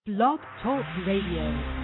Blog Talk Radio.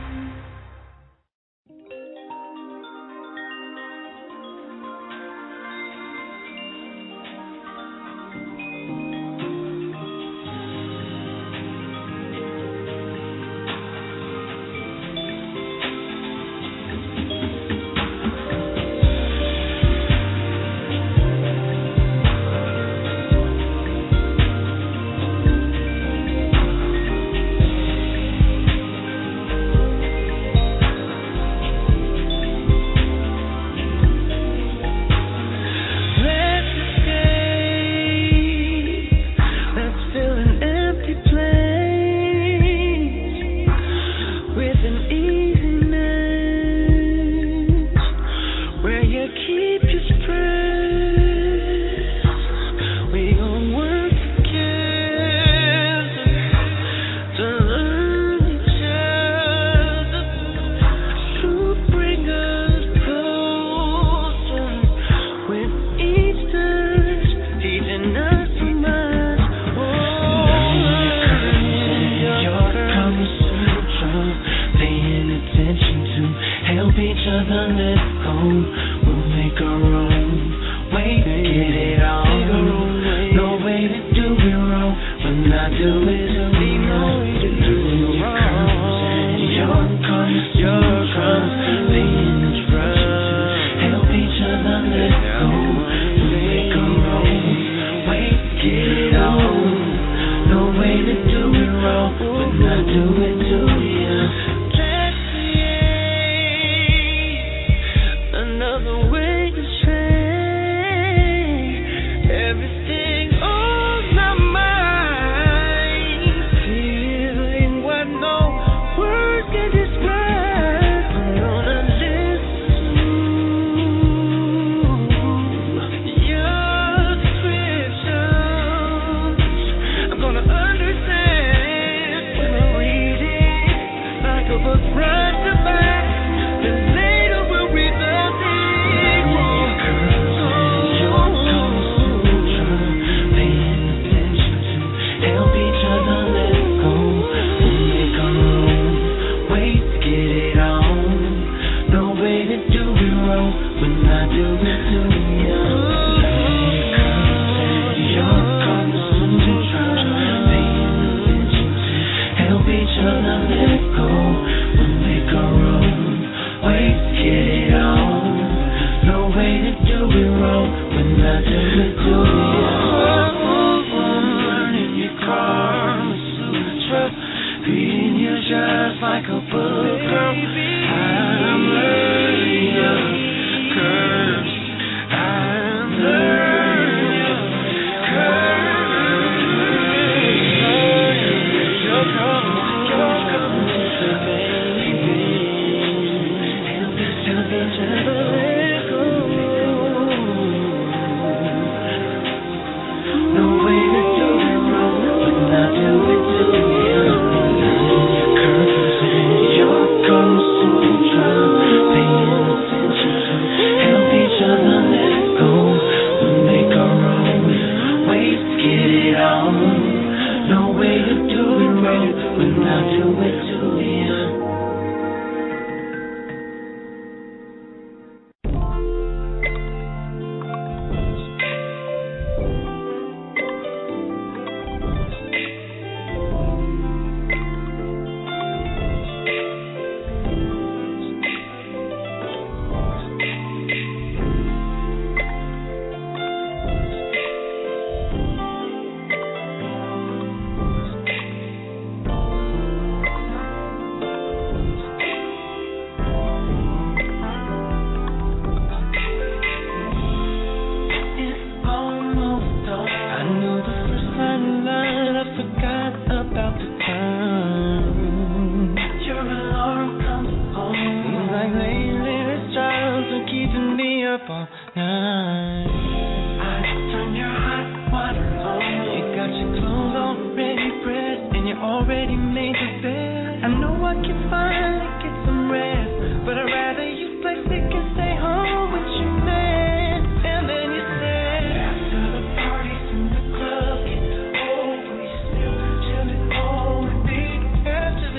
After the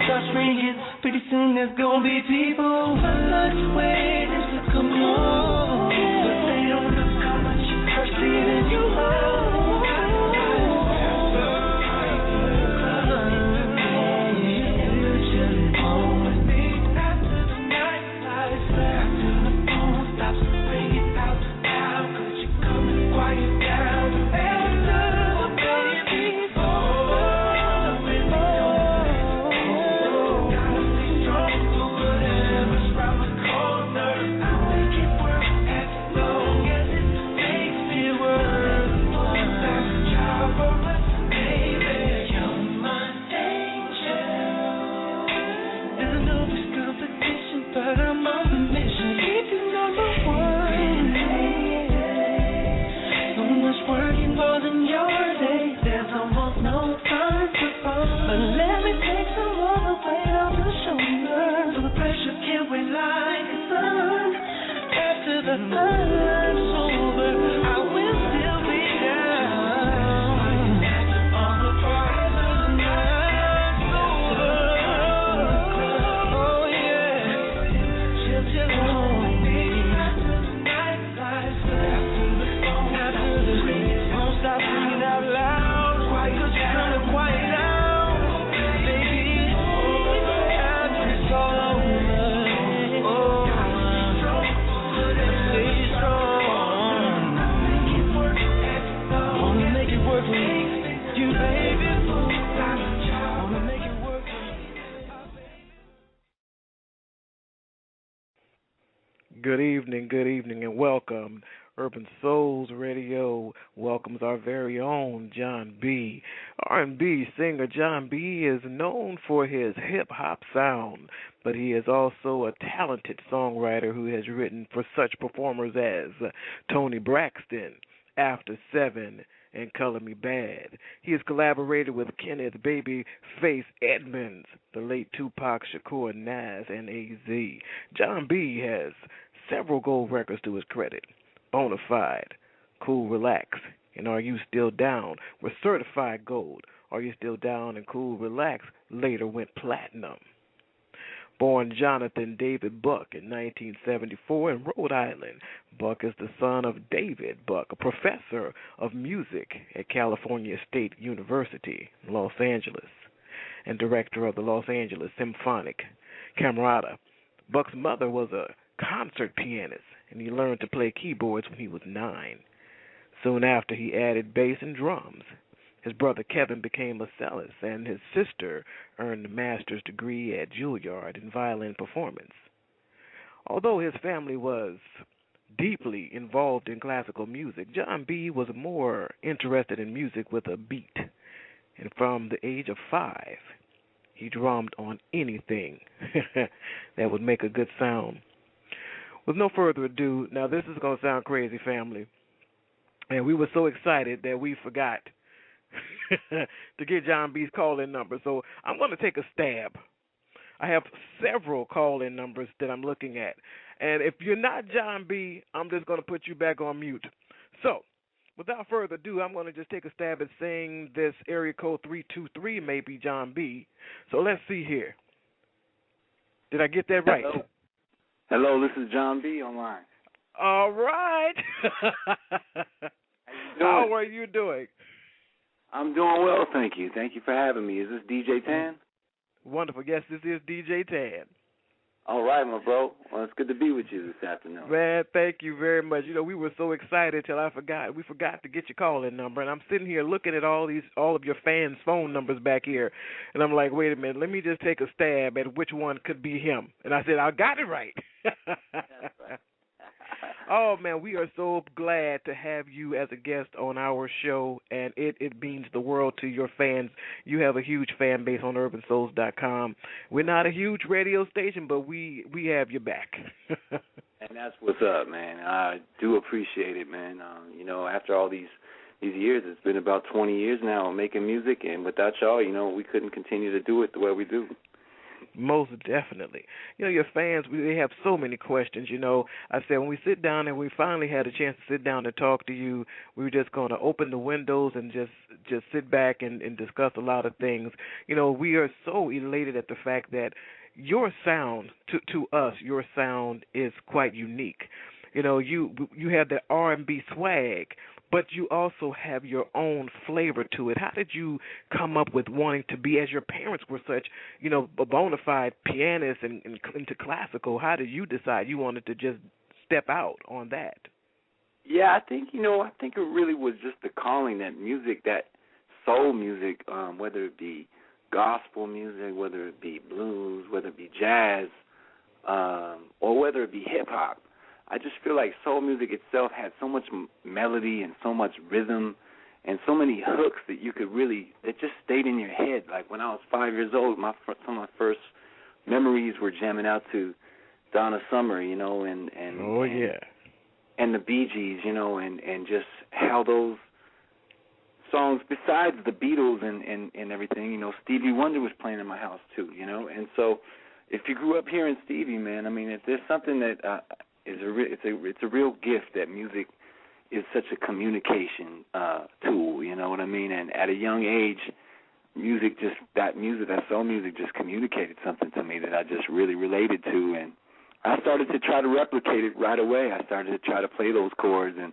starts ringing, pretty soon there's gonna be people much waiting to come home. But they don't look how much are leaving you home. Good evening, and welcome. Urban Souls Radio welcomes our very own Jon B. R&B singer Jon B is known for his hip-hop sound, but he is also a talented songwriter who has written for such performers as Toni Braxton, After 7, and Color Me Bad. He has collaborated with Kenneth Babyface Edmonds, the late Tupac Shakur, Nas, and AZ. Jon B has several gold records to his credit: Bonafide, Cool Relax, and Are You Still Down were certified gold. Are You Still Down and Cool Relax later went platinum. Born Jonathan David Buck in 1974 in Rhode Island, Buck is the son of David Buck, a professor of music at California State University, Los Angeles, and director of the Los Angeles Symphonic Camerata. Buck's mother was a concert pianist, and he learned to play keyboards when he was 9. Soon after, he added bass and drums. His brother Kevin became a cellist, and his sister earned a master's degree at Juilliard in violin performance. Although his family was deeply involved in classical music, Jon B was more interested in music with a beat, and from the age of 5, he drummed on anything that would make a good sound. With no further ado, now this is going to sound crazy, family, and we were so excited that we forgot to get Jon B's call-in number, so I'm going to take a stab. I have several call-in numbers that I'm looking at, and if you're not Jon B, I'm just going to put you back on mute. So, without further ado, I'm going to just take a stab at saying this area code 323 may be Jon B. So let's see here. Did I get that right? Hello, this is Jon B online. All right. How are you doing? I'm doing well, thank you. Thank you for having me. Is this DJ Tan? Wonderful. Yes, this is DJ Tan. All right, my bro. Well, it's good to be with you this afternoon. Man, thank you very much. You know, we were so excited till I forgot. We forgot to get your call-in number, and I'm sitting here looking at all of your fans' phone numbers back here, and I'm like, wait a minute, let me just take a stab at which one could be him. And I said, I got it right. That's right. Oh, man, we are so glad to have you as a guest on our show, and it means the world to your fans. You have a huge fan base on UrbanSouls.com. We're not a huge radio station, but we have your back. And that's what's up, man. I do appreciate it, man. You know, after all these years, it's been about 20 years now of making music, and without y'all, you know, we couldn't continue to do it the way we do. Most definitely. Your fans, they have so many questions. I said when we sit down and we finally had a chance to sit down and talk to you, we were just going to open the windows and just sit back and discuss a lot of things. We are so elated at the fact that your sound, to us, your sound is quite unique. You have the R&B swag, but you also have your own flavor to it. How did you come up with wanting to be, as your parents were such, a bona fide pianist and into classical, how did you decide you wanted to just step out on that? Yeah, I think it really was just the calling, that music, that soul music, whether it be gospel music, whether it be blues, whether it be jazz, or whether it be hip-hop. I just feel like soul music itself had so much melody and so much rhythm and so many hooks that that just stayed in your head. Like when I was 5 years old, some of my first memories were jamming out to Donna Summer, and the Bee Gees, and just how those songs, besides the Beatles and everything, Stevie Wonder was playing in my house too, and so if you grew up hearing Stevie, man, I mean, if there's something that it's a real gift that music is such a communication tool, you know what I mean? And at a young age, that soul music just communicated something to me that I just really related to, and I started to try to replicate it right away. I started to try to play those chords and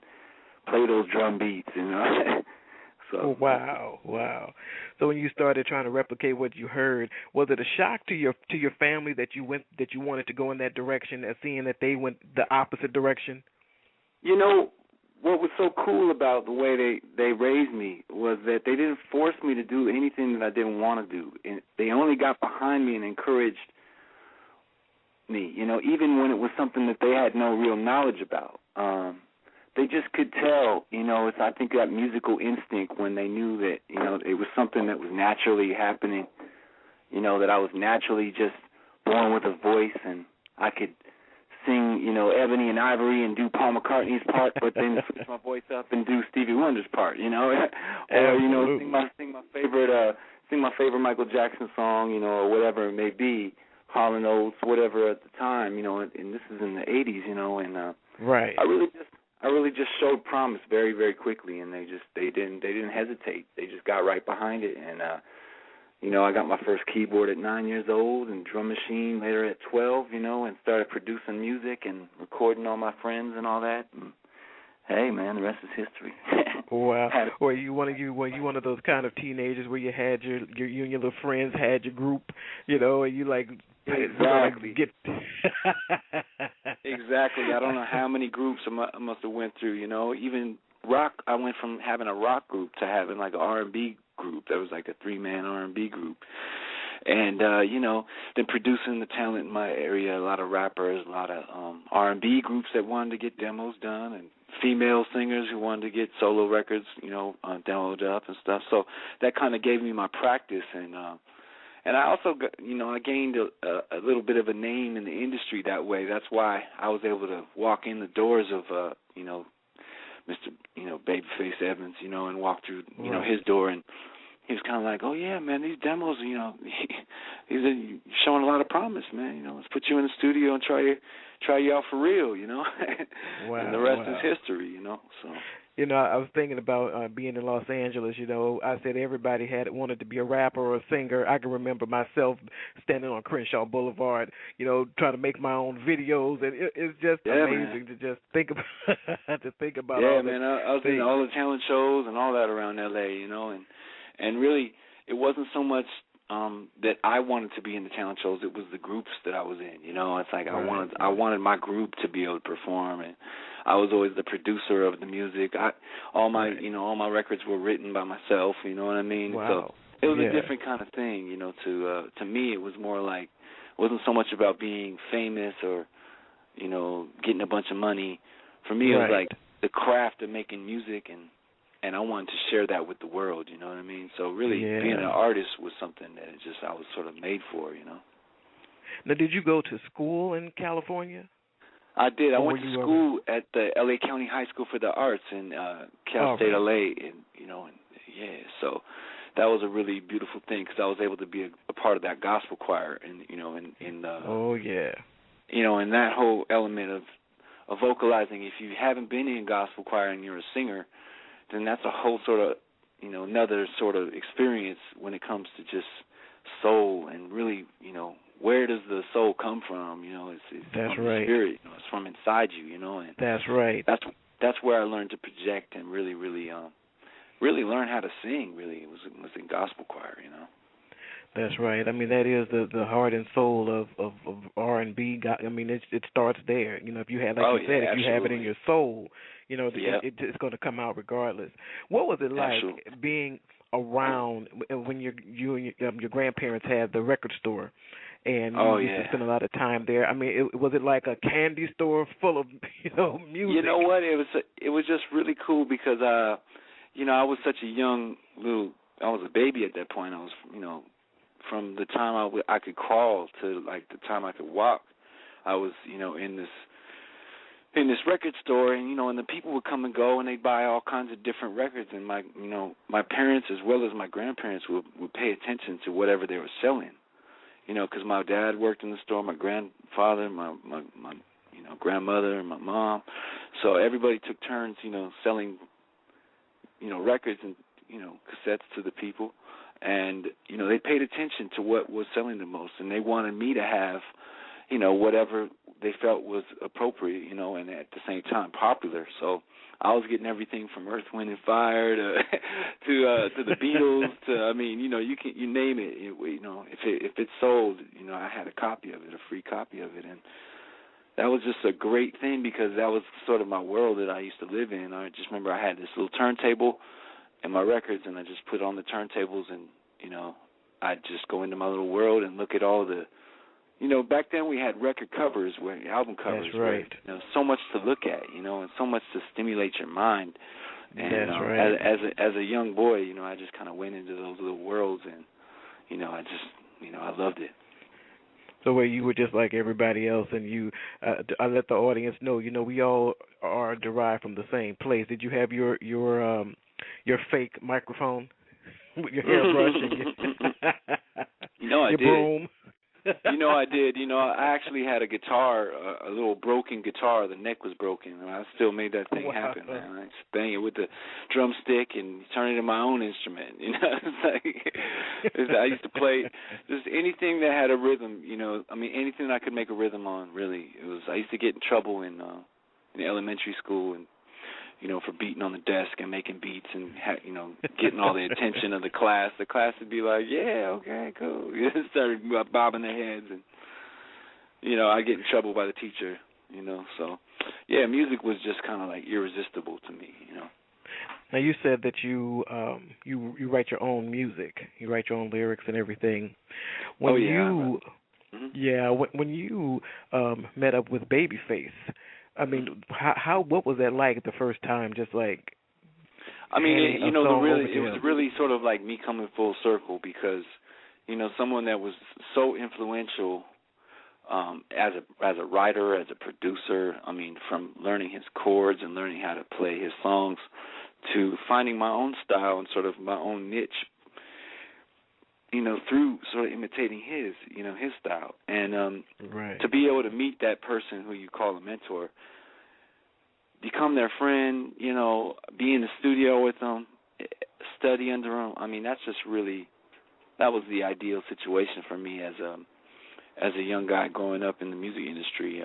play those drum beats, So wow. So when you started trying to replicate what you heard, was it a shock to your family that you wanted to go in that direction, as seeing that they went the opposite direction? What was so cool about the way they raised me was that they didn't force me to do anything that I didn't want to do. And they only got behind me and encouraged me, even when it was something that they had no real knowledge about. They just could tell, it's, I think, that musical instinct when they knew that, it was something that was naturally happening, that I was naturally just born with a voice and I could sing, Ebony and Ivory and do Paul McCartney's part, but then switch my voice up and do Stevie Wonder's part, or sing my favorite Michael Jackson song, or whatever it may be, Hall & Oates, whatever at the time, and this is in the 80s, and right. I really just showed promise very, very quickly, and they didn't hesitate. They just got right behind it, and I got my first keyboard at 9 years old, and drum machine later at 12, and started producing music and recording all my friends and all that. And, hey, man, the rest is history. Wow. Were you one of those kind of teenagers where you had you and your little friends had your group, and you like exactly. Exactly. I don't know how many groups I must have went through. Even rock. I went from having a rock group to having like an R&B group. That was like a 3-man R&B group. And then producing the talent in my area, a lot of rappers, a lot of R&B groups that wanted to get demos done, and female singers who wanted to get solo records, demoed up and stuff. So that kind of gave me my practice, and I also got, I gained a little bit of a name in the industry that way. That's why I was able to walk in the doors of Mr. Babyface Evans, and walk through his door, and he was kind of like, oh, yeah, man, these demos, he's showing a lot of promise, man. Let's put you in the studio and try you out for real, Wow, and the rest is history, so. I was thinking about being in Los Angeles. I said everybody wanted to be a rapper or a singer. I can remember myself standing on Crenshaw Boulevard, trying to make my own videos, and it's just amazing to just think about. Yeah, all man, I was in all the talent shows and all that around L.A., and really it wasn't so much that I wanted to be in the talent shows. It was the groups that I was in. It's like right. I wanted my group to be able to perform, and I was always the producer of the music. All my records were written by myself. You know what I mean? Wow. So it was a different kind of thing. To me, it was more like, it wasn't so much about being famous or getting a bunch of money. For me, it was like the craft of making music, and I wanted to share that with the world, you know what I mean? So really being an artist was something that I was sort of made for, Now, did you go to school in California? I did. I went to school at the L.A. County High School for the Arts in Cal State, L.A., and so that was a really beautiful thing because I was able to be a part of that gospel choir, and oh yeah, and that whole element of vocalizing. If you haven't been in gospel choir and you're a singer, then that's a whole sort of another sort of experience when it comes to just soul and really where does the soul come from? It's that's from right. the spirit. It's from inside you. And that's right. That's where I learned to project and really learn how to sing. Really, it was in gospel choir. That's right. I mean, that is the heart and soul of R&B. I mean, it starts there. If you have, like you said, if you have it in your soul, it's going to come out regardless. What was it like being around when you and your grandparents had the record store, and you used to spend a lot of time there? I mean, was it like a candy store full of music? You know what? It was just really cool because I was such a young I was a baby at that point. I was from the time I could crawl to like the time I could walk, I was in this record store, and the people would come and go, and they'd buy all kinds of different records, and my parents as well as my grandparents would pay attention to whatever they were selling, because my dad worked in the store, my grandfather, my grandmother, and my mom, so everybody took turns, selling, records and cassettes to the people. And, they paid attention to what was selling the most, and they wanted me to have, whatever they felt was appropriate, and at the same time popular. So I was getting everything from Earth, Wind, and Fire to the Beatles to, you name it. If it sold, I had a copy of it, a free copy of it, and that was just a great thing because that was sort of my world that I used to live in. I just remember I had this little turntable and my records, and I just put on the turntables, and I'd just go into my little world and look at all the, back then we had record covers, album covers, that's right. Where, so much to look at, and so much to stimulate your mind. And that's right. As a young boy, I just kind of went into those little worlds, and I just, I loved it. So where you were just like everybody else, and I let the audience know, we all are derived from the same place. Did you have your fake microphone with your hairbrush and I your did. broom? I did. I actually had a guitar, a little broken guitar. The neck was broken, and I still made that thing happen, man. I just bang it with the drumstick and turn it into my own instrument. I used to play just anything that had a rhythm. Anything I could make a rhythm on. Really, I used to get in trouble in elementary school and. For beating on the desk and making beats and, getting all the attention of the class. The class would be like, yeah, okay, cool. Started bobbing their heads and, I'd get in trouble by the teacher, So, yeah, music was just kind of like irresistible to me, Now, you said that you write your own music. You write your own lyrics and everything. When when you met up with Babyface, what was that like the first time? Just like, it was really sort of like me coming full circle because, someone that was so influential as a writer, as a producer. From learning his chords and learning how to play his songs to finding my own style and sort of my own niche. Through sort of imitating his style. And to be able to meet that person who you call a mentor, become their friend, be in the studio with them, study under them, that's just really, that was the ideal situation for me as a young guy growing up in the music industry.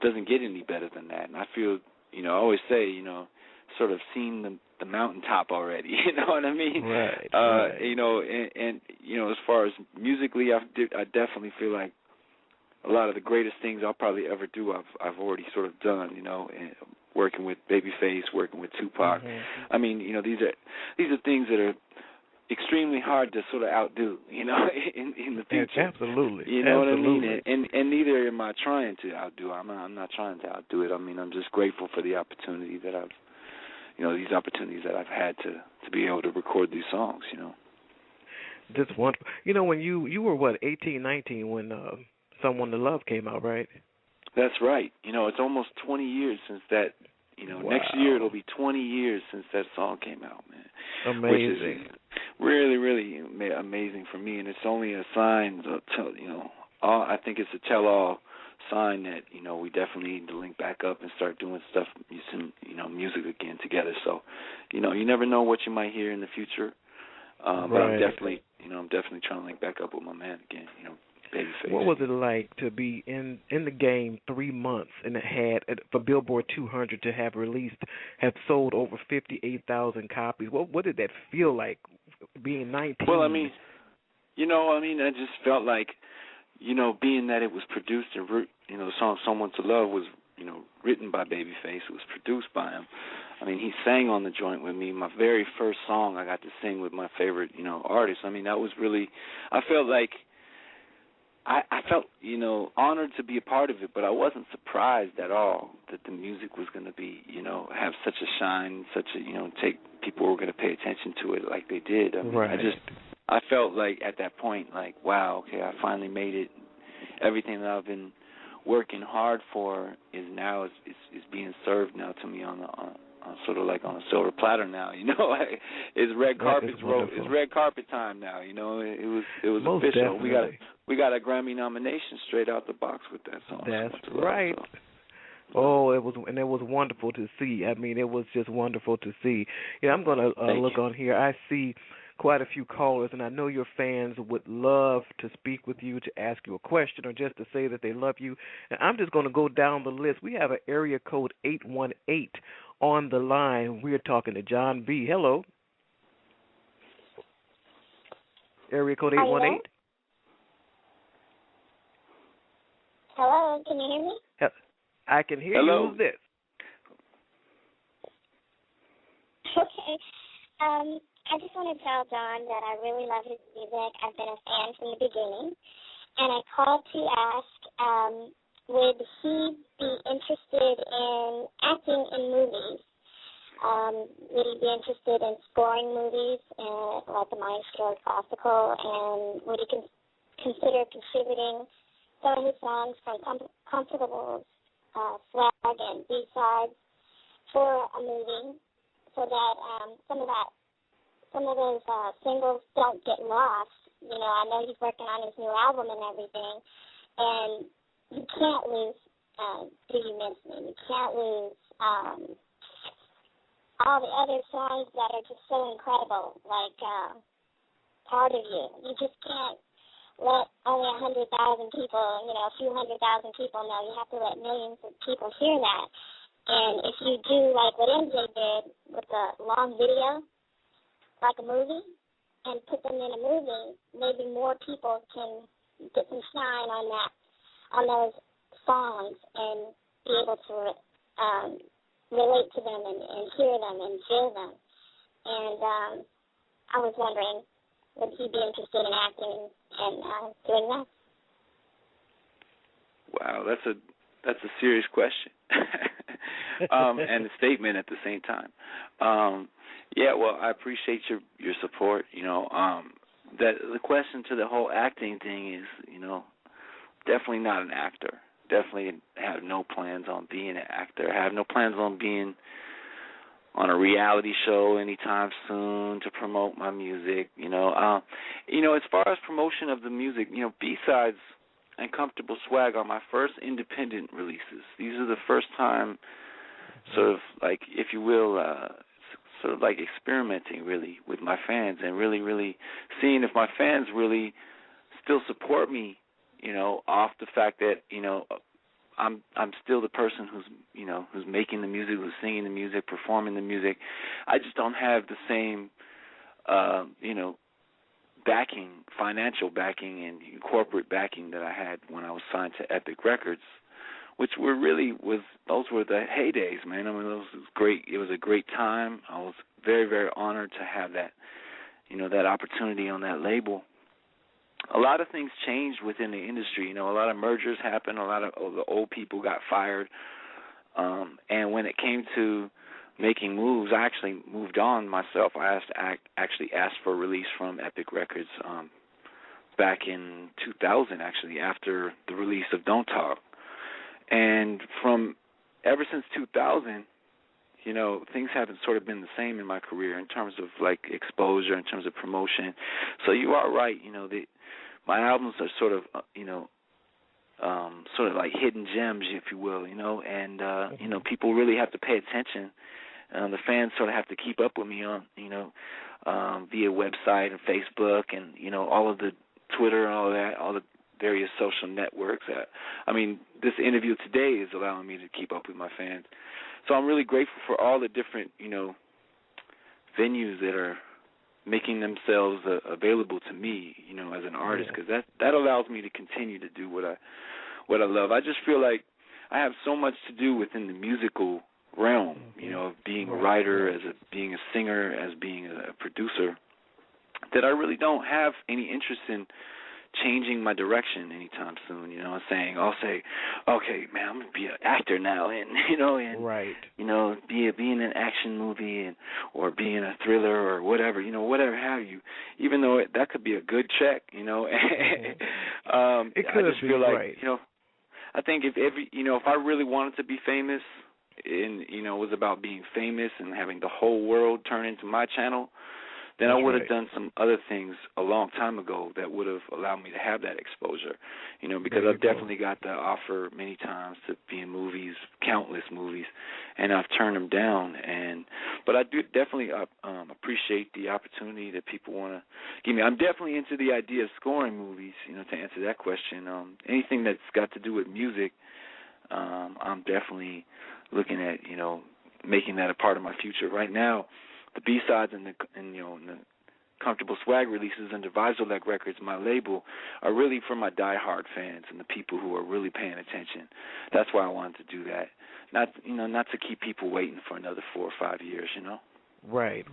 Doesn't get any better than that. And I feel, I always say, sort of seen the mountaintop already, you know what I mean? Right. And as far as musically, I definitely feel like a lot of the greatest things I'll probably ever do, I've already sort of done, and working with Babyface, working with Tupac. Mm-hmm. These are things that are extremely hard to sort of outdo, in the future. Absolutely. You know what I mean? And neither am I trying to outdo. I'm not trying to outdo it. I'm just grateful for the opportunity that these opportunities that I've had to be able to record these songs, Just wonderful. When you were, 18, 19 when Someone to Love came out, right? That's right. It's almost 20 years since that, Wow. Next year it'll be 20 years since that song came out, man. Amazing. really, really amazing for me, and it's only a sign, I think it's a tell-all sign that, we definitely need to link back up and start doing stuff, using, music again together. So, you never know what you might hear in the future, but I'm definitely trying to link back up with my man again, Babyface. What was it like to be in the game 3 months and it had, for Billboard 200 to have sold over 58,000 copies? What did that feel like, being 19? Well, I just felt like, being that it was produced and, the song "Someone to Love" was, written by Babyface, it was produced by him. He sang on the joint with me. My very first song I got to sing with my favorite, artist. That was really, I felt like, I felt, honored to be a part of it, but I wasn't surprised at all that the music was going to be, have such a shine, people were going to pay attention to it like they did. I felt like at that point, like, wow, okay, I finally made it. Everything that I've been working hard for is being served now to me on sort of like on a silver platter now. It's red carpet. It's red carpet time now. It was Most official. Definitely. We got a Grammy nomination straight out the box with that song. That's right. Oh, it was wonderful to see. It was just wonderful to see. Yeah, I'm going to look on here. I see quite a few callers, and I know your fans would love to speak with you, to ask you a question, or just to say that they love you. And I'm just going to go down the list. We have an area code 818 on the line. We're talking to Jon B. Hello. Area code 818. Hello, can you hear me? I can hear Hello. you. Who's this? Okay. I just want to tell Jon that I really love his music. I've been a fan from the beginning. And I called to ask, would he be interested in acting in movies? Would he be interested in scoring movies, like the Maestro Classical? And would he consider contributing some of his songs from Comfortable's swag and B-sides for a movie, so that some of those singles don't get lost? I know he's working on his new album and everything, and you can't lose Do You Miss Me? You can't lose all the other songs that are just so incredible, like Part of You. You just can't let only 100,000 people, a few 100,000 people know. You have to let millions of people hear that. And if you do like what MJ did with the long video, like a movie, and put them in a movie, maybe more people can get some shine on those songs and be able to relate to them and hear them and feel them. And I was wondering, would he be interested in acting and doing that? Wow, that's a serious question, and a statement at the same time. Yeah, well, I appreciate your support. That the question to the whole acting thing is, definitely not an actor. Definitely have no plans on being an actor. Have no plans on being on a reality show anytime soon to promote my music. As far as promotion of the music, B-sides and Comfortable Swag are my first independent releases. These are the first time, sort of like, if you will, sort of like experimenting really with my fans and really, really seeing if my fans really still support me, off the fact that, I'm still the person who's making the music, who's singing the music, performing the music. I just don't have the same, backing, financial backing and corporate backing that I had when I was signed to Epic Records, which those were the heydays, man. It was great. It was a great time. I was very, very honored to have that, that opportunity on that label. A lot of things changed within the industry. A lot of mergers happened. A lot of the old people got fired. And when it came to making moves, I actually moved on myself. I actually asked for a release from Epic Records back in 2000, actually, after the release of Don't Talk. And ever since 2000, things haven't sort of been the same in my career in terms of like exposure, in terms of promotion. So you are right. My albums are sort of, sort of like hidden gems, if you will, and people really have to pay attention. The fans sort of have to keep up with me on, via website and Facebook and, all of the Twitter and all that, all the various social networks. This interview today is allowing me to keep up with my fans. So I'm really grateful for all the different, venues that are making themselves available to me, as an artist, because that allows me to continue to do what I love. I just feel like I have so much to do within the musical realm, of being a writer, being a singer, as being a producer, that I really don't have any interest in changing my direction anytime soon. I'll say, okay, man, I'm gonna be an actor now, and be in an action movie or be in a thriller or whatever, whatever have you. Even though that could be a good check, it could. I just feel like, I think if I really wanted to be famous, and it was about being famous and having the whole world turn into my channel, then I would have done some other things a long time ago that would have allowed me to have that exposure, because I've definitely got the offer many times to be in movies, countless movies, and I've turned them down. But I do definitely appreciate the opportunity that people want to give me. I'm definitely into the idea of scoring movies, to answer that question. Anything that's got to do with music, I'm definitely looking at, making that a part of my future. Right now, the B-sides and the Comfortable Swag releases under Visoleg Records, my label, are really for my diehard fans and the people who are really paying attention. That's why I wanted to do that. Not to keep people waiting for another 4 or 5 years, Right,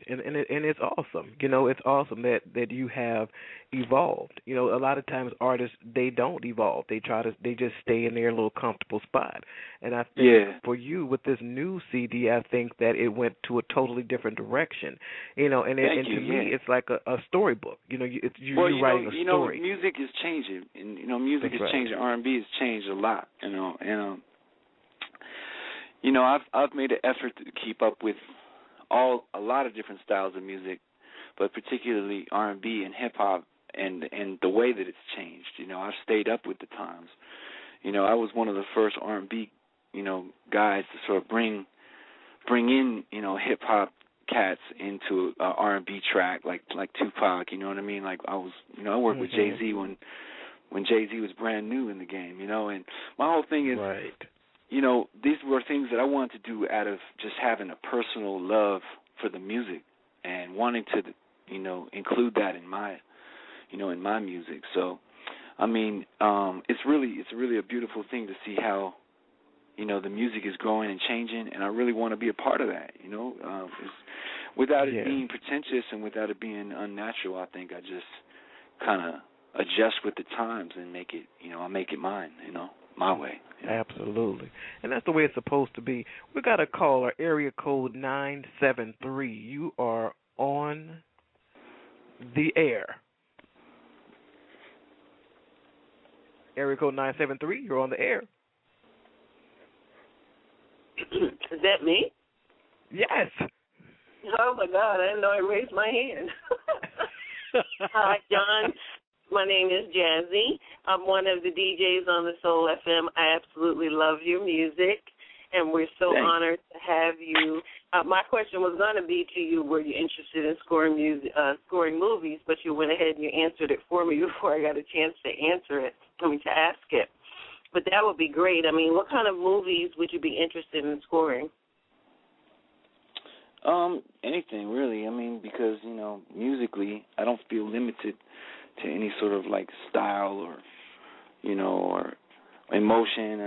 and it's awesome. It's awesome that you have evolved. A lot of times artists, they don't evolve. They just stay in their little comfortable spot. And I think for you with this new CD, I think that it went to a totally different direction. And to me, it's like a storybook. You're writing a story. Music is changing, and music is changing. R&B has changed a lot. I've made an effort to keep up with a lot of different styles of music, but particularly R&B and hip hop, and the way that it's changed. I've stayed up with the times. I was one of the first R&B guys to sort of bring in hip hop cats into a R&B track like Tupac. You know what I mean? Like I worked with Jay-Z when Jay-Z was brand new in the game. And my whole thing is these were things that I wanted to do out of just having a personal love for the music and wanting to, include that in my, in my music. So, it's really a beautiful thing to see how, the music is growing and changing, and I really want to be a part of that, without it being pretentious and without it being unnatural. I think I just kind of adjust with the times and make it, I make it mine, my way. Absolutely. And that's the way it's supposed to be. We got a caller, area code 973. You are on the air. Area code 973, you're on the air. Is that me? Yes. Oh, my God, I didn't know I raised my hand. Hi, John. My name is Jazzy. I'm one of the DJs on the Soul FM. I absolutely love your music, and we're so honored to have you. My question was going to be to you, were you interested in scoring movies, but you went ahead and you answered it for me before I got a chance to ask it. But that would be great. What kind of movies would you be interested in scoring? Anything, really. Because, musically, I don't feel limited to any sort of like style or or emotion.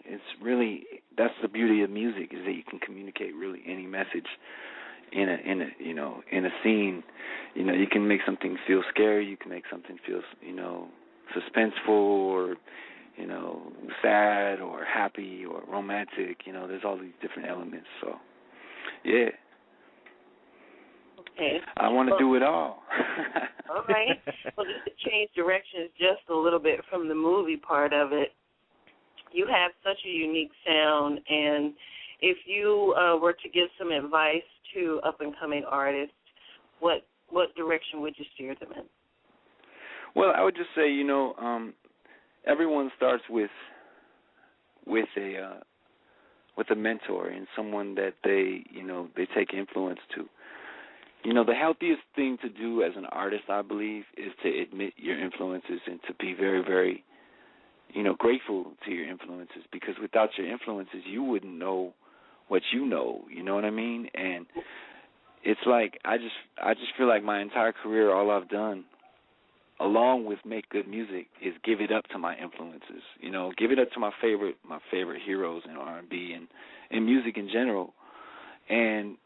It's really, that's the beauty of music, is that you can communicate really any message in a scene. You can make something feel scary, you can make something feel suspenseful, or sad or happy or romantic. There's all these different elements. So yeah. Okay. I want to do it all. All right. Well, just to change directions just a little bit from the movie part of it, you have such a unique sound, and if you were to give some advice to up-and-coming artists, what direction would you steer them in? Well, I would just say, everyone starts with a mentor and someone that they take influence to. The healthiest thing to do as an artist, I believe, is to admit your influences and to be very, very, grateful to your influences, because without your influences, you wouldn't know what you know. You know what I mean? And it's like I just feel like my entire career, all I've done, along with make good music, is give it up to my influences. Give it up to my favorite heroes in R&B and in music in general, and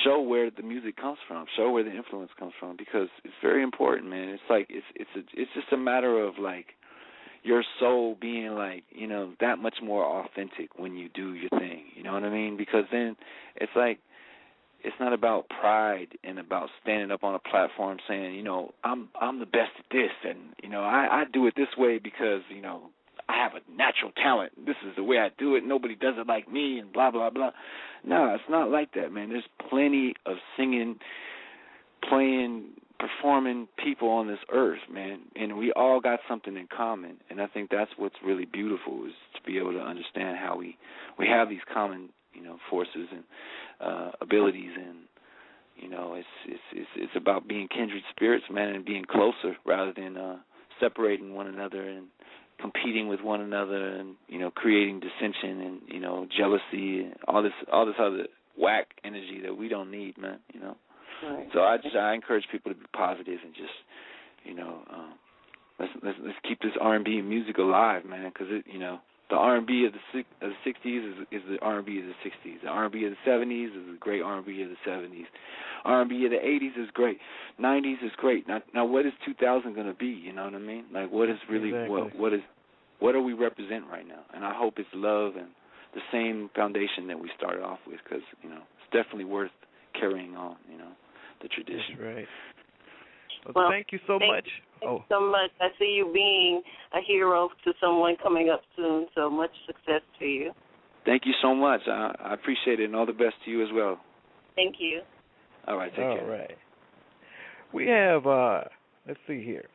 show where the music comes from, show where the influence comes from, because it's very important, man. It's like it's just a matter of like your soul being like, that much more authentic when you do your thing. You know what I mean? Because then it's like, it's not about pride and about standing up on a platform saying, I'm the best at this, and I do it this way because I have a natural talent. This is the way I do it. Nobody does it like me, and blah blah blah. No, it's not like that, man. There's plenty of singing, playing, performing people on this earth, man, and we all got something in common. And I think that's what's really beautiful, is to be able to understand how we have these common forces and abilities, and it's about being kindred spirits, man, and being closer rather than separating one another and competing with one another, and creating dissension and jealousy and all this other whack energy that we don't need, man. Right. So I encourage people to be positive and just let's keep this R&B music alive, man, because the R&B of the 60s is the R&B of the 60s. The R&B of the 70s is the great R&B of the 70s. R&B of the 80s is great. 90s is great. Now what is 2000 going to be? You know what I mean? Like, what is really exactly. what do we represent right now? And I hope it's love and the same foundation that we started off with, because it's definitely worth carrying on. The tradition. That's right. Well, thank you so much. Thank you so much. I see you being a hero to someone coming up soon, so much success to you. Thank you so much. I appreciate it, and all the best to you as well. Thank you. All right, take care. All right. We have, let's see here,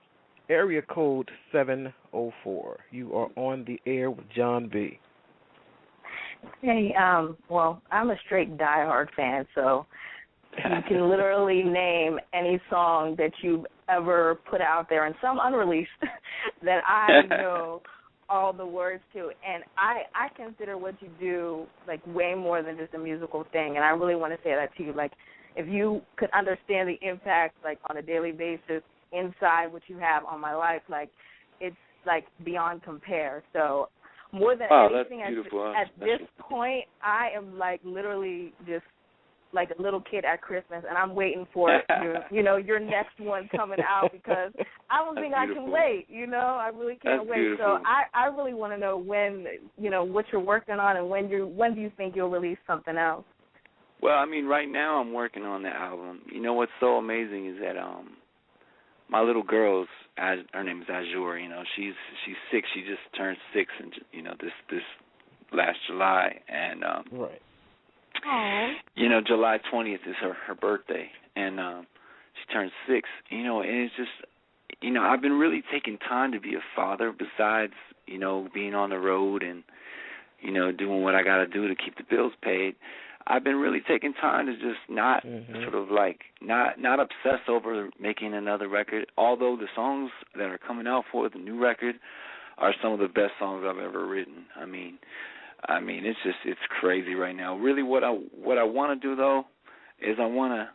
area code 704. You are on the air with Jon B. Hey, well, I'm a straight diehard fan, so you can literally name any song that you've ever put out there, and some unreleased, that I know all the words to. And I consider what you do, like, way more than just a musical thing. And I really want to say that to you. Like, if you could understand the impact, like, on a daily basis inside what you have on my life, like, it's, like, beyond compare. So more than anything, at this point, I am, like, literally just like a little kid at Christmas, and I'm waiting for your next one coming out, because I don't think I can wait. I really can't wait. Beautiful. So I really want to know when, what you're working on, and when do you think you'll release something else? Well, I mean, right now I'm working on the album. What's so amazing is that my little girl's, her name is Azure. She's 6. She just turned 6 in this last July, and right. July 20th is her birthday, and she turned 6. And it's just, I've been really taking time to be a father, besides, being on the road and, doing what I got to do to keep the bills paid. I've been really taking time to just not sort of like, not obsess over making another record, although the songs that are coming out for the new record are some of the best songs I've ever written. I mean, it's crazy right now. Really, what I want to do though is I want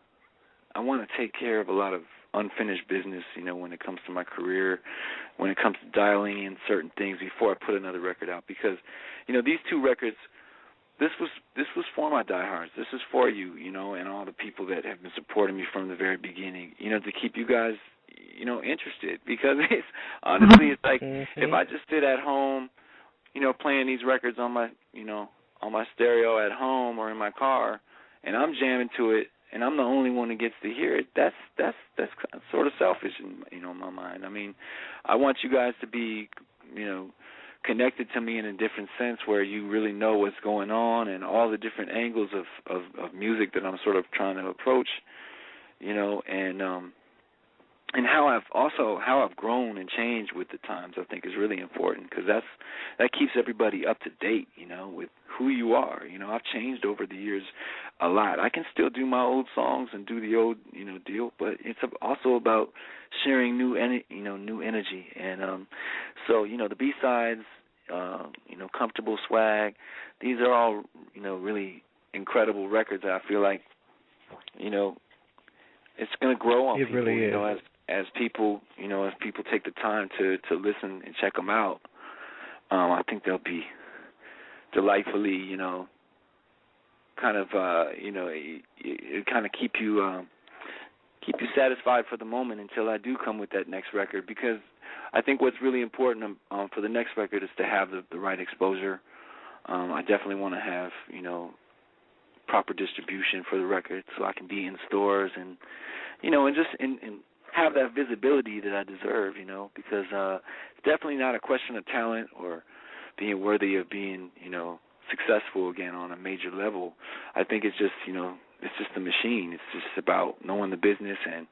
to take care of a lot of unfinished business. When it comes to my career, when it comes to dialing in certain things before I put another record out. Because these two records, this was for my diehards. This is for you, and all the people that have been supporting me from the very beginning. To keep you guys, interested. Because it's honestly, it's like if I just sit at home, playing these records on my, on my stereo at home or in my car, and I'm jamming to it, and I'm the only one that gets to hear it. That's sort of selfish in my mind. I mean, I want you guys to be, connected to me in a different sense where you really know what's going on and all the different angles of music that I'm sort of trying to approach, you know, and how I've grown and changed with the times, I think is really important, because that keeps everybody up to date, you know, with who you are. You know, I've changed over the years a lot. I can still do my old songs and do the old, you know, deal, but it's also about sharing new energy. And so, you know, the B-sides, you know, Comfortable Swag, these are all, you know, really incredible records that I feel like, you know, it's going to grow on people, really you know, as people, you know, as people take the time to listen and check them out. I think they'll be delightfully, you know, kind of, you know, it kind of keep you satisfied for the moment until I do come with that next record, because I think what's really important for the next record is to have the right exposure. I definitely want to have, you know, proper distribution for the record so I can be in stores and, you know, and just and have that visibility that I deserve, you know, because it's definitely not a question of talent or being worthy of being, you know, successful again on a major level. I think it's just, you know, it's just a machine. It's just about knowing the business and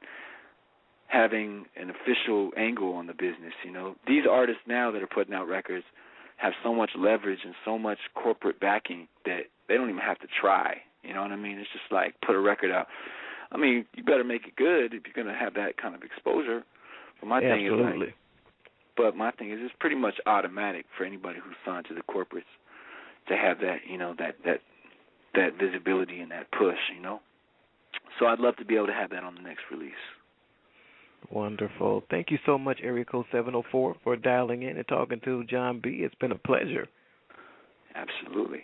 having an official angle on the business, you know. These artists now that are putting out records have so much leverage and so much corporate backing that they don't even have to try, you know what I mean? It's just like put a record out. I mean, you better make it good if you're going to have that kind of exposure. But my thing is like, it's pretty much automatic for anybody who's signed to the corporates to have that, you know, that visibility and that push, you know. So I'd love to be able to have that on the next release. Wonderful. Thank you so much, Area Code 704, for dialing in and talking to Jon B. It's been a pleasure. Absolutely.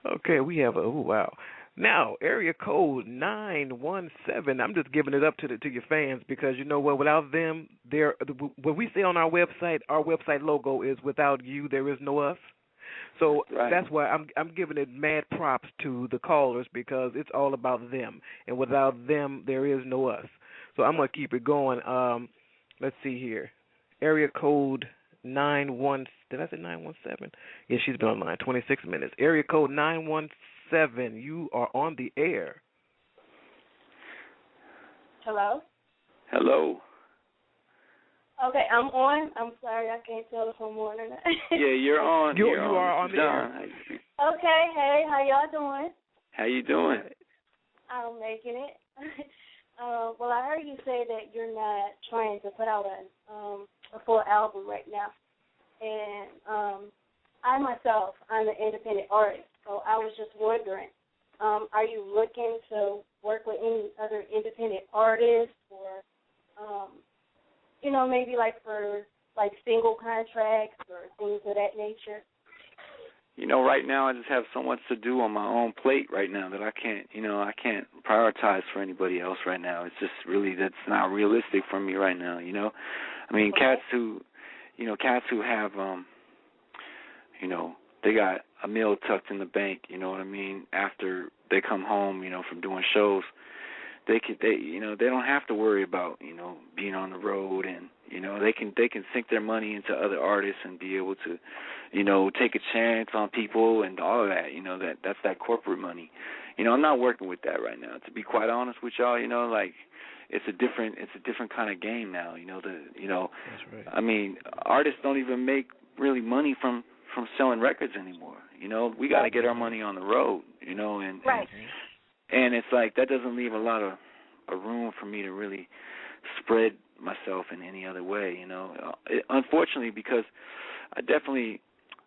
Okay, we have Now, Area Code 917. I'm just giving it up to your fans because you know what? Without them, what we say on our website logo is "Without you, there is no us." So That's why I'm giving it mad props to the callers because it's all about them, and without them, there is no us. So I'm gonna keep it going. Let's see here. Area Code 917. Did I say 917? Yeah, she's been online 26 minutes. Area Code 917. You are on the air. Hello? Hello. Okay, I'm on. I'm sorry, I can't tell if I'm on or not. Yeah, you're on. You are on the air. Okay, hey, how y'all doing? How you doing? I'm making it. Well, I heard you say that you're not trying to put out a full album right now. And I myself, I'm an independent artist, so I was just wondering, are you looking to work with any other independent artists or, you know, maybe like for like single contracts or things of that nature? You know, right now I just have so much to do on my own plate right now that I can't prioritize for anybody else right now. It's just really, that's not realistic for me right now, you know. I mean, cats who have, you know, they got a meal tucked in the bank, you know what I mean, after they come home, you know, from doing shows, they don't have to worry about, you know, being on the road, and, you know, they can sink their money into other artists and be able to, you know, take a chance on people and all of that, you know, that's that corporate money. You know, I'm not working with that right now. To be quite honest with y'all, you know, like it's a different kind of game now, you know, That's right. I mean, artists don't even make really money from selling records anymore. You know, we got to get our money on the road, you know, and it's like that doesn't leave a lot of room for me to really spread myself in any other way, you know. Unfortunately, because I definitely,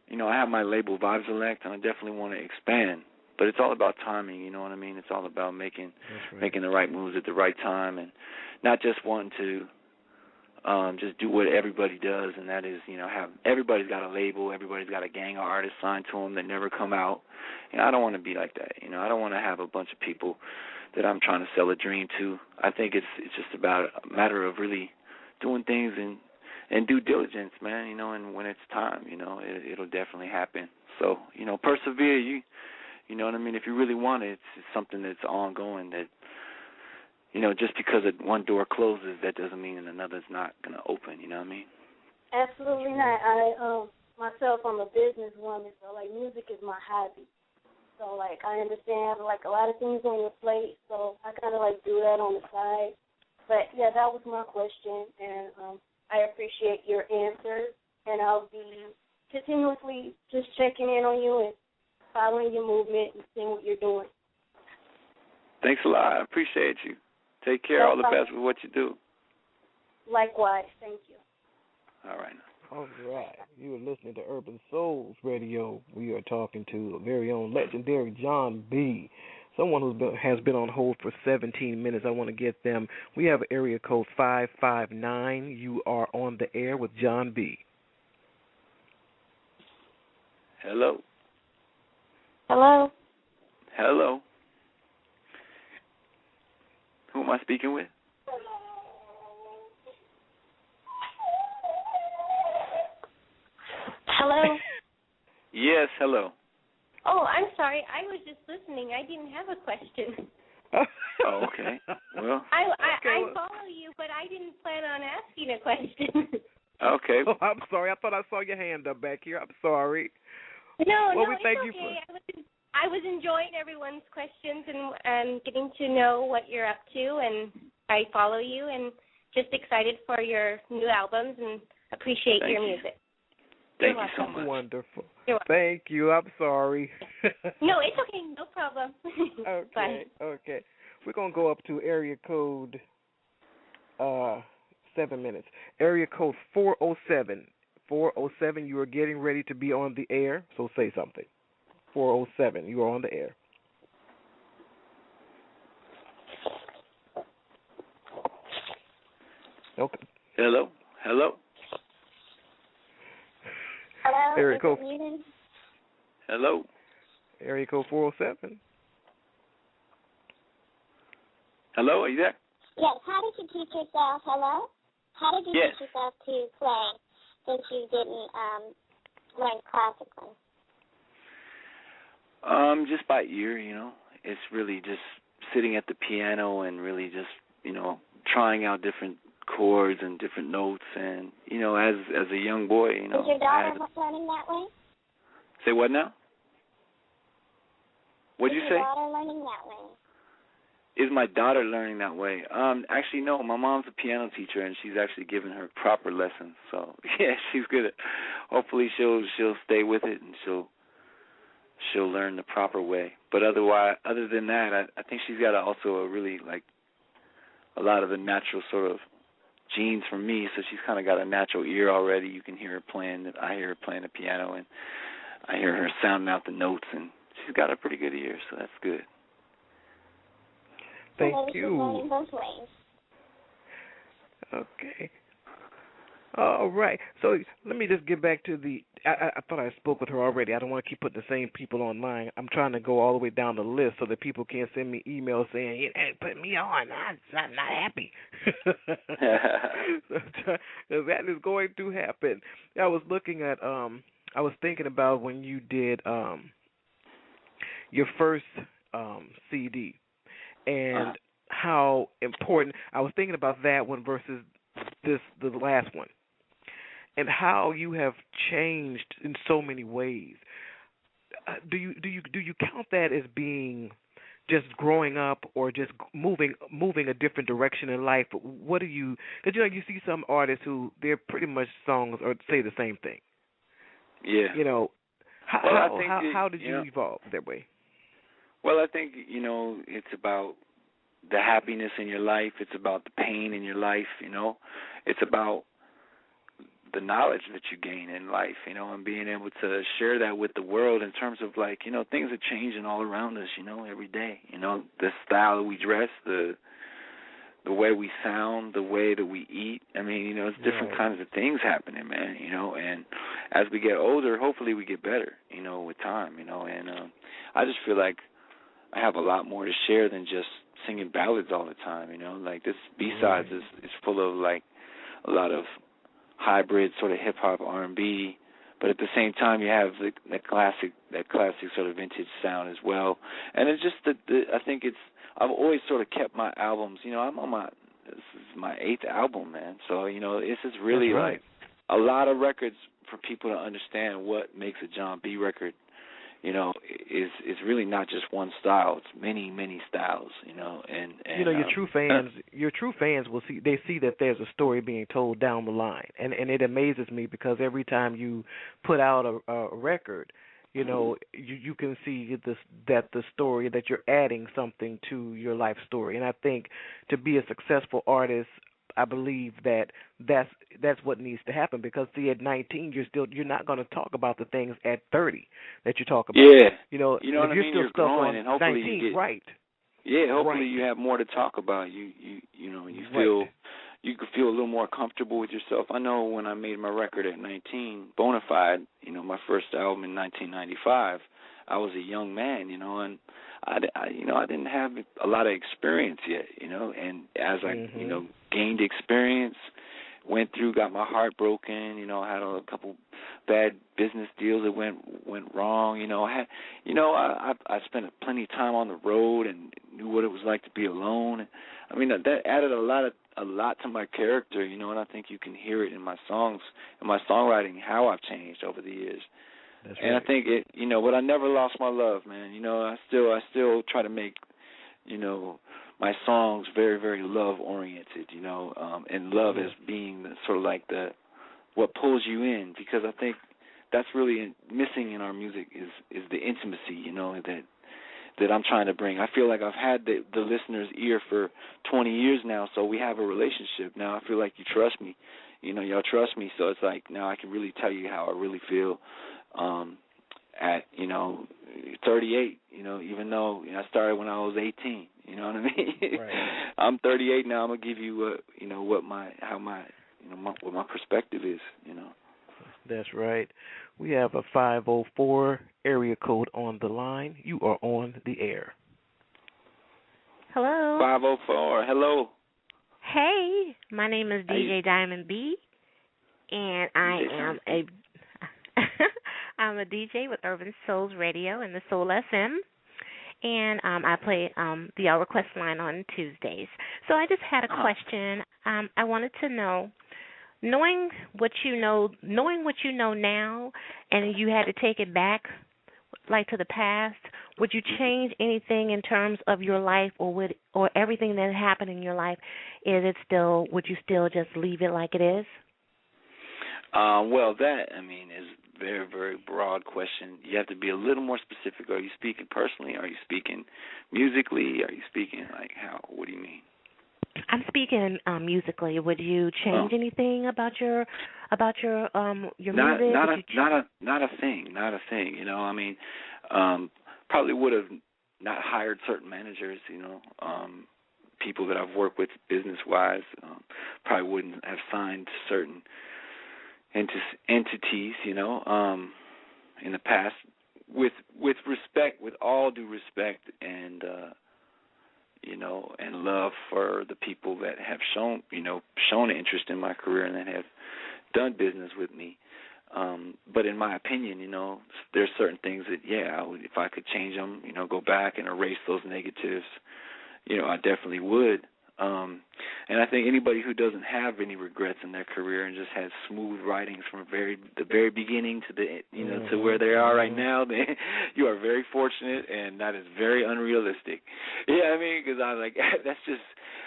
you know, I have my label Vibes Elect, and I definitely want to expand. But it's all about timing, you know what I mean? It's all about making the right moves at the right time, and not just wanting to just do what everybody does, and that is, you know, everybody's got a label, everybody's got a gang of artists signed to them that never come out. You know, I don't want to be like that. You know, I don't want to have a bunch of people that I'm trying to sell a dream to. I think it's just about a matter of really doing things and due diligence, man, you know, and when it's time, you know, it'll definitely happen. So, you know, persevere. You know what I mean? If you really want it, it's something that's ongoing that, you know, just because one door closes, that doesn't mean another's not going to open, you know what I mean? Absolutely not. Myself, I'm a businesswoman, so like music is my hobby. So like I understand like a lot of things on your plate, so I kind of like do that on the side. But yeah, that was my question, and I appreciate your answers, and I'll be continuously just checking in on you and following your movement and seeing what you're doing. Thanks a lot. I appreciate you. Take care. All the best with what you do. Likewise. Thank you. All right. All right. You are listening to Urban Souls Radio. We are talking to a very own legendary Jon B, someone has been on hold for 17 minutes. I want to get them. We have area code 559. You are on the air with Jon B. Hello. Hello. Hello. Who am I speaking with? Hello? Yes, hello. Oh, I'm sorry. I was just listening. I didn't have a question. Oh, okay. Well, I follow you, but I didn't plan on asking a question. Okay. Oh, I'm sorry. I thought I saw your hand up back here. I'm sorry. No, it's okay. I was enjoying everyone's questions and getting to know what you're up to, and I follow you and just excited for your new albums and appreciate your music. Thank you so much. Wonderful. Thank you. I'm sorry. No, it's okay. No problem. Okay. Bye. Okay. We're going to go up to area code 7 minutes. Area code 407. 407, you are getting ready to be on the air, so say something. 407, you are on the air. Okay. Hello. Hello. Area code. Hello. Area code 407. Hello, are you there? Yes. How did you teach yourself? Hello. How did you teach yourself to play since you didn't learn classically? Just by ear, you know. It's really just sitting at the piano and really just, you know, trying out different chords and different notes, and you know, as a young boy, you know. Is your daughter learning that way? Say what now? What'd you say? Is your daughter learning that way? Is my daughter learning that way? Actually, no. My mom's a piano teacher, and she's actually giving her proper lessons. So yeah, she's good at. Hopefully, she'll stay with it, and she'll learn the proper way. But other than that, I think she's got also a really like a lot of the natural sort of genes from me, so she's kind of got a natural ear already. You can hear her playing. I hear her playing the piano, and I hear her sounding out the notes, and she's got a pretty good ear, so that's good. Thank you. Both ways. Okay. All right. So let me just get back to the. I thought I spoke with her already. I don't want to keep putting the same people online. I'm trying to go all the way down the list so that people can't send me emails saying, "Hey, put me on." I'm not happy. That is going to happen. I was looking at. I was thinking about when you did your first CD and how important. I was thinking about that one versus the last one. And how you have changed in so many ways. Do you count that as being just growing up or just moving a different direction in life? What do you? Because you see some artists who they're pretty much songs or say the same thing. Yeah. You know, how did you evolve that way? Well, I think it's about the happiness in your life. It's about the pain in your life. It's about the knowledge that you gain in life, and being able to share that with the world in terms of things are changing all around us, every day. The style that we dress, the way we sound, the way that we eat. I mean, it's different kinds of things happening, man, and as we get older, hopefully we get better, with time, and I just feel like I have a lot more to share than just singing ballads all the time, like this B-Sides is full of a lot of hybrid sort of hip-hop R&B, but at the same time you have that classic sort of vintage sound as well. And it's just I think I've always sort of kept my albums, I'm on this is my 8th album, man. So, this is really a lot of records for people to understand what makes a Jon B record, you know, is really not just one style. It's many, many styles, you know. And you know, your true fans will see that there's a story being told down the line, and it amazes me because every time you put out a record, you know, you can see that the story that you're adding something to your life story. And I think to be a successful artist, I believe that's what needs to happen, because see, at 19 you're not going to talk about the things at 30 that you talk about. Yeah, you know what you're I mean. Still You're stuck growing, on and hopefully 19, you get right. Yeah, hopefully right. you have more to talk about. You feel right. You could feel a little more comfortable with yourself. I know when I made my record at 19, Bonafide, you know, my first album in 1995, I was a young man, you know, and I didn't have a lot of experience yet, you know, and as I, you know, gained experience, went through, got my heart broken, you know, had a couple bad business deals that went wrong, you know. I spent plenty of time on the road and knew what it was like to be alone. I mean, that added a lot to my character, you know, and I think you can hear it in my songs and my songwriting, how I've changed over the years. That's and right. I think it, you know, but I never lost my love, man. You know, I still try to make, you know, my songs very, very love oriented, you know, and love as being sort of like what pulls you in, because I think that's really missing in our music is the intimacy, you know, that I'm trying to bring. I feel like I've had the listener's ear for 20 years now, so we have a relationship now. I feel like you trust me, you know, y'all trust me, so it's like now I can really tell you how I really feel at, you know, 38, you know, even though I started when I was 18, you know what I mean? Right. I'm 38 now. I'm gonna give you what my perspective is, you know. That's right. We have a 504 area code on the line. You are on the air. Hello. 504. Hello. Hey, my name is DJ Diamond B, and I am I'm a DJ with Urban Souls Radio and the Soul FM, and I play the Our Request line on Tuesdays. So I just had a question. I wanted to know, knowing what you know now, and you had to take it back, like to the past, would you change anything in terms of your life, or everything that happened in your life? Would you still just leave it like it is? Well, that, I mean, is a very, very broad question. You have to be a little more specific. Are you speaking personally? Are you speaking musically? Are you speaking like how? What do you mean? I'm speaking musically. Would you change anything about your music? Not a thing. You know, I mean, probably would have not hired certain managers. You know, people that I've worked with business wise. Probably wouldn't have signed certain entities, you know, in the past, with respect, with all due respect, and you know, and love for the people that have shown interest in my career and that have done business with me. But in my opinion, you know, there's certain things that, if I could change them, you know, go back and erase those negatives, you know, I definitely would. And I think anybody who doesn't have any regrets in their career and just has smooth writings from the very beginning to to where they are right now, you are very fortunate, and that is very unrealistic. Yeah, I mean, because that's just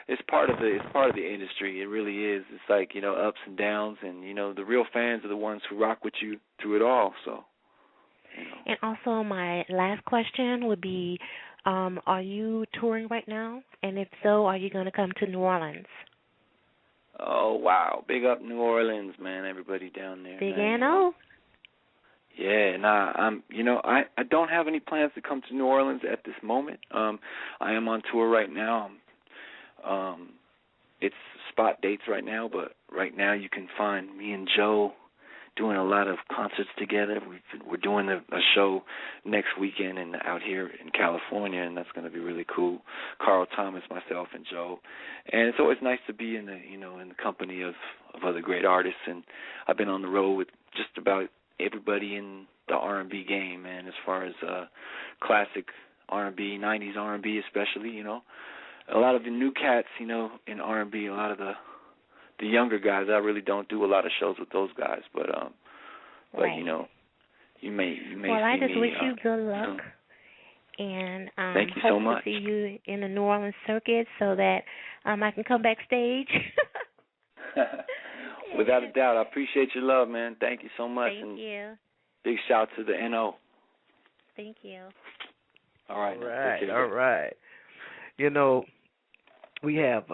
it's part of the industry. It really is. It's like, you know, ups and downs, and you know, the real fans are the ones who rock with you through it all. So. You know. And also, my last question would be, are you touring right now? And if so, are you going to come to New Orleans? Oh, wow. Big up New Orleans, man. Everybody down there. Big N-O. Yeah, I don't have any plans to come to New Orleans at this moment. I am on tour right now. It's spot dates right now, but right now you can find me and Joe doing a lot of concerts together. We're doing a show next weekend out here in California, and that's going to be really cool. Carl Thomas, myself, and Joe. And it's always nice to be in the company of other great artists. And I've been on the road with just about everybody in the R&B game, man, as far as classic R&B, 90s R&B especially, you know. A lot of the new cats, you know, in R&B, a lot of the the younger guys. I really don't do a lot of shows with those guys, but right. you know, you may well, see I just me, wish you good you luck. know. And Thank you hope so much. to see you in the New Orleans circuit so that I can come backstage. Without a doubt. I appreciate your love, man. Thank you so much. Thank you. Big shout to the NO. Thank you. All right. All right. You know, we have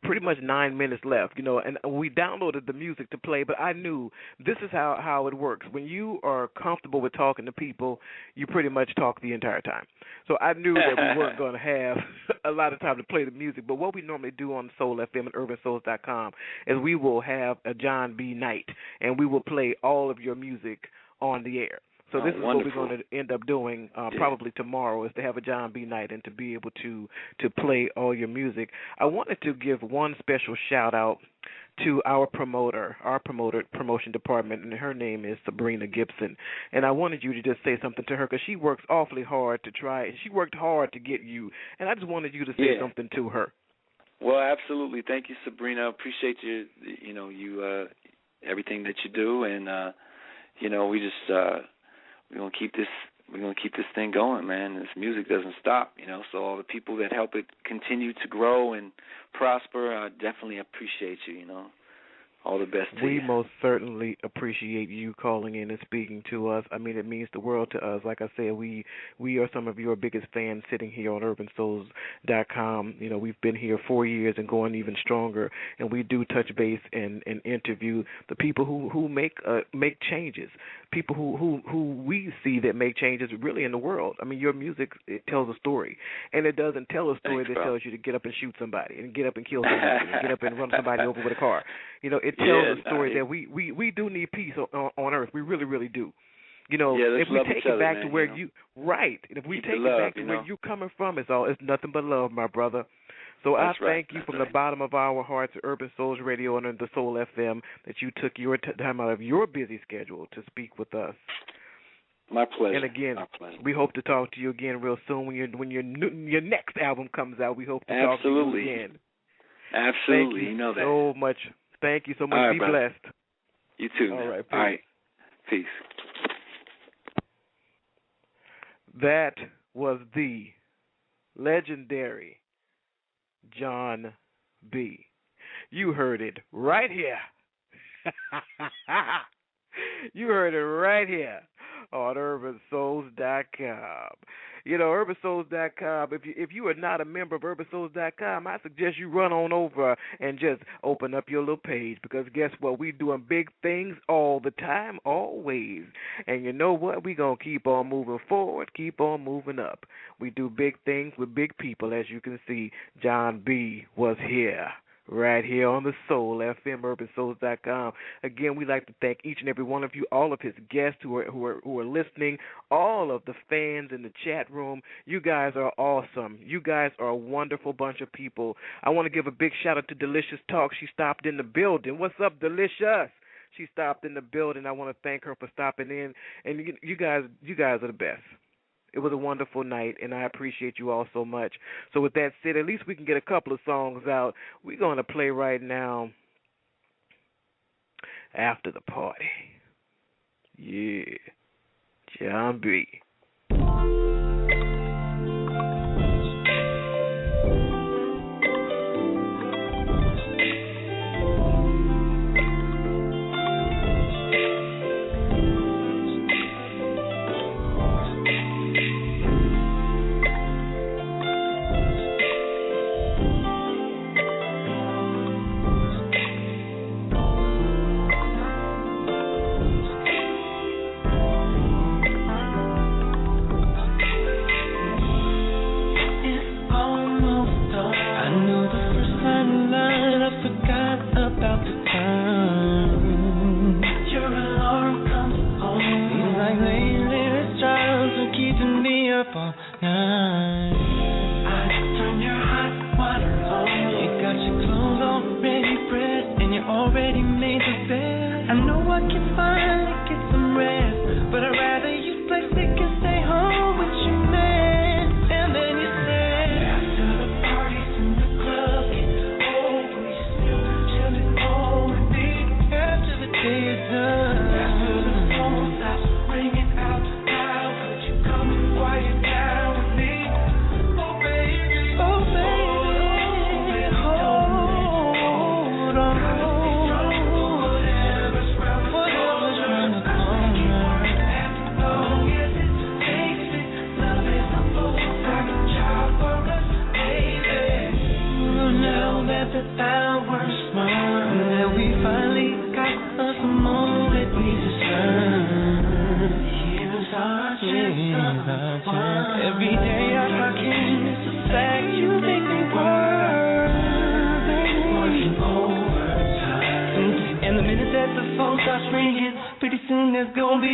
pretty much 9 minutes left, you know, and we downloaded the music to play, but I knew this is how it works. When you are comfortable with talking to people, you pretty much talk the entire time. So I knew that we weren't going to have a lot of time to play the music, but what we normally do on Soul FM and UrbanSouls.com is we will have a Jon B night, and we will play all of your music on the air. So this is wonderful. what we're going to end up doing probably tomorrow, is to have a Jon B night and to be able to play all your music. I wanted to give one special shout out to our promotion department, and her name is Sabrina Gibson. And I wanted you to just say something to her because she works awfully hard to try. She worked hard to get you, and I just wanted you to say something to her. Well, absolutely. Thank you, Sabrina. Appreciate you. Everything that you do, and we just. We're gonna keep this thing going, man. This music doesn't stop, So all the people that help it continue to grow and prosper, I definitely appreciate you. All the best to you. We most certainly appreciate you calling in and speaking to us. I mean, it means the world to us. Like I said, we are some of your biggest fans sitting here on UrbanSouls.com. We've been here 4 years and going even stronger, and we do touch base and interview the people who make changes, people who we see that make changes really in the world. I mean, your music, it tells a story, and it doesn't tell a story that tells you to get up and shoot somebody and get up and kill somebody and get up and run somebody over with a car. It tells a story that we do need peace on earth. We really, really do. If we take it back to where if we take it back to where you're coming from, it's nothing but love, my brother. So I thank you from the bottom of our hearts at Urban Souls Radio and the Soul FM that you took your time out of your busy schedule to speak with us. My pleasure. And again, we hope to talk to you again real soon when your next album comes out. We hope to talk to you again. Absolutely. Thank you that. so much. Thank you so much. Right, be brother. blessed. You too. All right. Peace. All right. Peace. That was the legendary Jon B. You heard it right here. You heard it right here on UrbanSouls.com. UrbanSouls.com, if you are not a member of UrbanSouls.com, I suggest you run on over and just open up your little page, because guess what? We're doing big things all the time, always. And you know what? We're going to keep on moving forward, keep on moving up. We do big things with big people. As you can see, Jon B was here. Right here on the Soul FM, UrbanSouls.com. Again, we'd like to thank each and every one of you, all of his guests who are listening, all of the fans in the chat room. You guys are awesome. You guys are a wonderful bunch of people. I want to give a big shout out to Delicious Talk. She stopped in the building. What's up, Delicious? She stopped in the building. I want to thank her for stopping in. And you guys are the best. It was a wonderful night, and I appreciate you all so much. So with that said, at least we can get a couple of songs out. We're going to play right now, After the Party. Yeah, Jon B.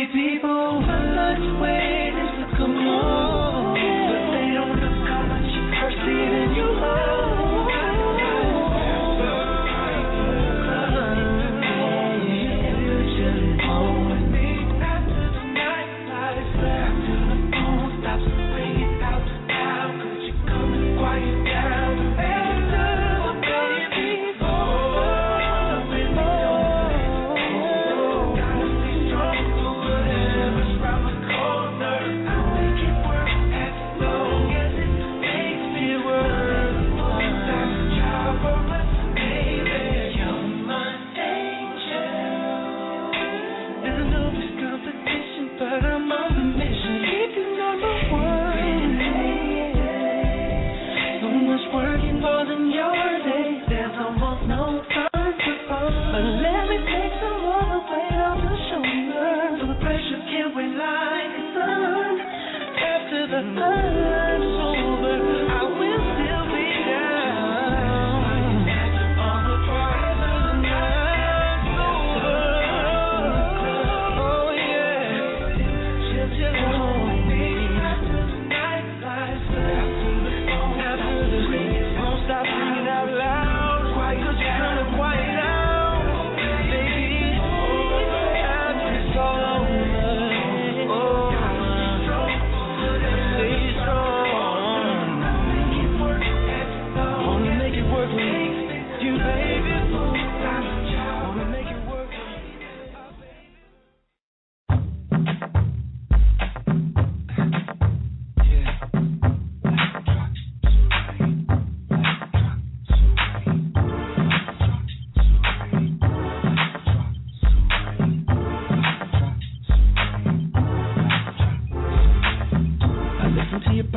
be people who fluctuate and look more, but they don't look how much you first leaving you home.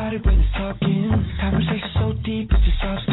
When it's talking, conversation so deep, it's just all